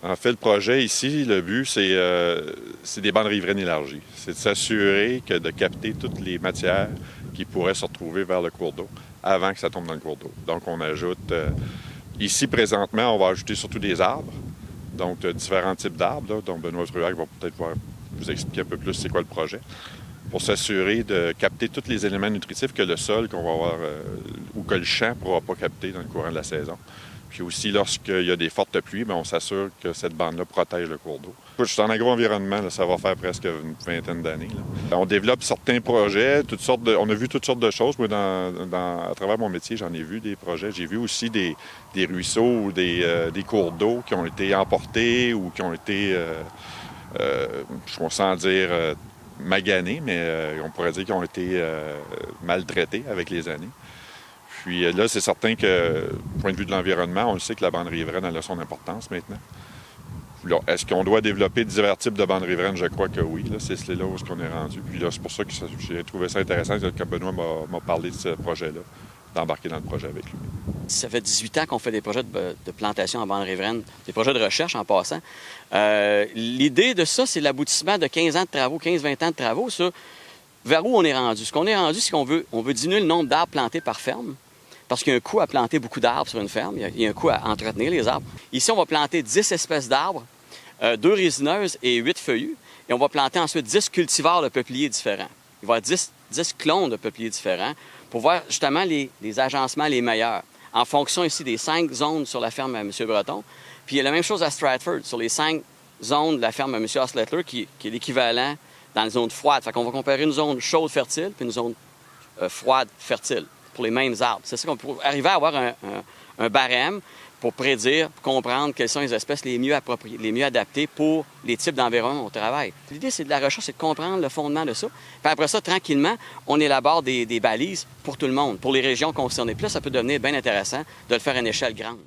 En fait, le projet ici, le but, c'est des bandes riveraines élargies. C'est de s'assurer de capter toutes les matières qui pourraient se retrouver vers le cours d'eau avant que ça tombe dans le cours d'eau. Donc, on ajoute, ici, présentement, on va ajouter surtout des arbres, donc différents types d'arbres, dont Benoît Truac va peut-être vous expliquer un peu plus c'est quoi le projet, pour s'assurer de capter tous les éléments nutritifs que le sol qu'on va avoir, ou que le champ ne pourra pas capter dans le courant de la saison. Puis aussi, lorsqu'il y a des fortes pluies, bien, on s'assure que cette bande-là protège le cours d'eau. Je suis en agro-environnement, là, ça va faire presque une vingtaine d'années. On développe certains projets, on a vu toutes sortes de choses. Moi, à travers mon métier, j'en ai vu des projets. J'ai vu aussi des ruisseaux ou des cours d'eau qui ont été emportés ou qui ont été, sans dire maganés, mais on pourrait dire qu'ils ont été maltraités avec les années. Puis là, c'est certain que, du point de vue de l'environnement, on le sait que la bande riveraine, elle a son importance maintenant. Est-ce qu'on doit développer divers types de bandes riveraines? Je crois que oui. C'est là où on est rendu. Puis là, c'est pour ça que j'ai trouvé ça intéressant que Benoît m'a parlé de ce projet-là, d'embarquer dans le projet avec lui. Ça fait 18 ans qu'on fait des projets de plantation en bande riveraine, des projets de recherche en passant. L'idée de ça, c'est l'aboutissement de 15 ans de travaux, 15-20 ans de travaux sur vers où on est rendu. Ce qu'on est rendu, c'est qu'on veut diminuer le nombre d'arbres plantés par ferme. Parce qu'il y a un coût à planter beaucoup d'arbres sur une ferme. Il y a un coût à entretenir les arbres. Ici, on va planter 10 espèces d'arbres, 2 résineuses et 8 feuillus. Et on va planter ensuite 10 cultivars de peupliers différents. Il va y avoir 10 clones de peupliers différents pour voir justement les agencements les meilleurs. En fonction ici des 5 zones sur la ferme à M. Breton. Puis il y a la même chose à Stratford, sur les 5 zones de la ferme à M. Osletler, qui est l'équivalent dans les zones froides. Fait qu'on va comparer une zone chaude fertile puis une zone froide fertile pour les mêmes arbres. C'est ça qu'on peut arriver à avoir un barème pour prédire, pour comprendre quelles sont les espèces les mieux appropriées, les mieux adaptées pour les types d'environnement où on travaille. L'idée, c'est de la recherche, c'est de comprendre le fondement de ça. Puis après ça, tranquillement, on élabore des balises pour tout le monde, pour les régions concernées. Puis là, ça peut devenir bien intéressant de le faire à une échelle grande.